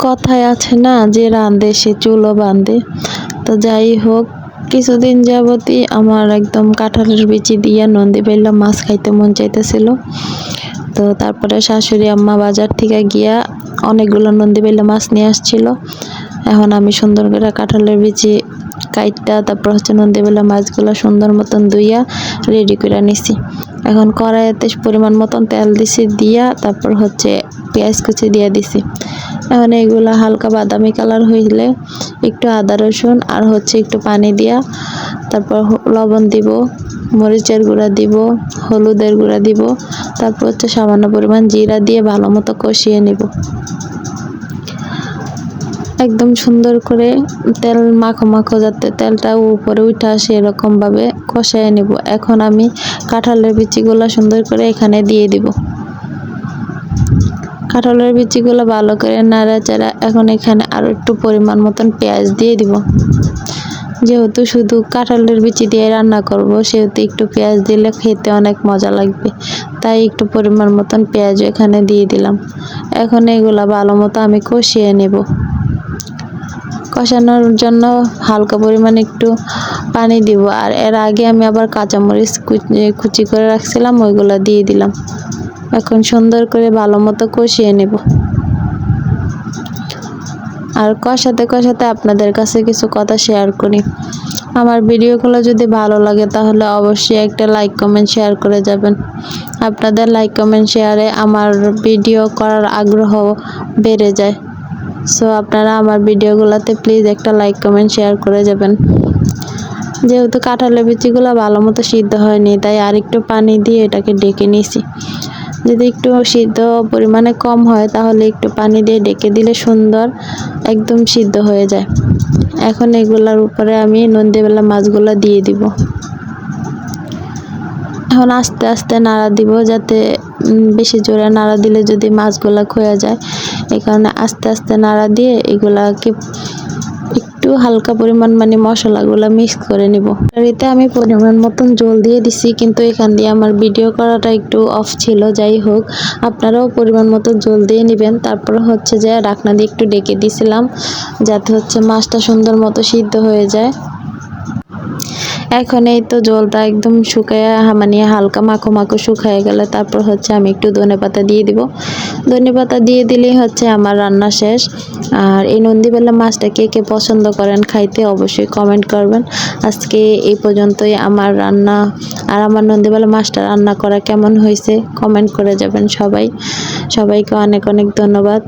কথায় আছে না যে রাঁধে সে চুলো বাঁধে। তো যাই হোক, কিছুদিন যাবতই আমার একদম কাঁঠালের বিচি দিয়ে নন্দী বেল্লা মাছ খাইতে মন চাইতেছিল। তো তারপরে শাশুড়ি আম্মা বাজার থেকে গিয়া অনেকগুলো নন্দী বেল্লা মাছ নিয়ে আসছিল। এখন আমি সুন্দর করে কাঁঠালের বিচি কাইটটা তারপর হচ্ছে নন্দী বেল্লা মাছগুলো সুন্দর মতন ধুইয়া রেডি করে নিছি। এখন কড়াইতে পরিমাণ মতন তেল দিছি, দিয়া তারপর হচ্ছে পেঁয়াজ কুচি দিয়ে দিছি। এখন এইগুলা হালকা বাদামি কালার হইলে একটু আদা রসুন আর হচ্ছে একটু পানি দিয়া তারপর লবণ দিব, মরিচের গুঁড়া দিব, হলুদের গুঁড়া দিব, তারপর হচ্ছে সামান্য পরিমাণ জিরা দিয়ে ভালো মতো কষিয়ে নিব। একদম সুন্দর করে তেল মাখো মাখো যাতে তেলটা উপরে উঠে আসে এরকম ভাবে কষায় নিব। এখন আমি কাঁঠালের বিচিগুলো সুন্দর করে এখানে দিয়ে দিব। কাঁঠালের বিচিগুলো ভালো করে নাড়াচাড়া এখন এখানে আরো একটু পরিমাণ মতন পেঁয়াজ দিয়ে দিব। যেহেতু শুধু কাঁঠালের বিচি দিয়ে রান্না করব সেহেতু একটু পেঁয়াজ দিলে খেতে অনেক মজা লাগবে, তাই একটু পরিমাণ মতন পেঁয়াজ এখানে দিয়ে দিলাম। এখন এগুলা ভালো মতো আমি কষিয়ে নেব। কষানোর জন্য হালকা পরিমাণে একটু পানি দিব, আর এর আগে আমি আবার কাঁচামরিচ কুচি করে রাখছিলাম ওইগুলো দিয়ে দিলাম। এখন সুন্দর করে ভালো মতো কষিয়ে নেব। আর কষাতে কষাতে আপনাদের কাছে কিছু কথা শেয়ার করি। আমার ভিডিওগুলো যদি ভালো লাগে তাহলে অবশ্যই একটা লাইক কমেন্ট শেয়ার করে যাবেন। আপনাদের লাইক কমেন্ট শেয়ারে আমার ভিডিও করার আগ্রহ বেড়ে যায়। সো আপনারা আমার ভিডিওগুলোতে প্লিজ একটা লাইক কমেন্ট শেয়ার করে যাবেন। যেহেতু কাঁঠালের বিচিগুলো ভালো মতো সিদ্ধ হয়নি তাই আর একটু পানি দিয়ে এটাকে ডেকে নিয়েছি। যদি একটু সিদ্ধ পরিমাণে কম হয় তাহলে একটু পানি দিয়ে ডেকে দিলে সুন্দর একদম সিদ্ধ হয়ে যায়। এখন এগুলার উপরে আমি নন্দী বেল্লা মাছগুলো দিয়ে দিব। এখন আস্তে আস্তে নাড়া দিব, যাতে বেশি জোরে নাড়া দিলে যদি মাছগুলা ক্ষয়ে যায়, এই কারণে আস্তে আস্তে নাড়া দিয়ে এগুলাকে একটু হালকা পরিমাণ মানে মশলাগুলো মিক্স করে নিব। এতে আমি পরিমাণ মতন জল দিয়ে দিছি, কিন্তু এখান দিয়ে আমার ভিডিও করাটা একটু অফ ছিল। যাই হোক, আপনারাও পরিমাণ মতো জল দিয়ে নেবেন। তারপর হচ্ছে যে ঢাকনা দিয়ে একটু ডেকে দিয়েছিলাম যাতে হচ্ছে মাছটা সুন্দর মতো সিদ্ধ হয়ে যায়। এখন এই তো জলটা একদম শুকায় মানে হালকা মাখো মাখো শুকায় গেলে তারপর হচ্ছে আমি একটু ধনেপাতা দিয়ে দিব। ধনেপাতা দিয়ে দিলেই হচ্ছে আমার রান্না শেষ। আর এই নন্দী বেল্লা মাছটা কে কে পছন্দ করেন খাইতে অবশ্যই কমেন্ট করবেন। আজকে এই পর্যন্তই আমার রান্না, আর আমার নন্দী বেল্লা মাছটা রান্না করা কেমন হয়েছে কমেন্ট করে যাবেন সবাই। সবাইকে অনেক অনেক ধন্যবাদ।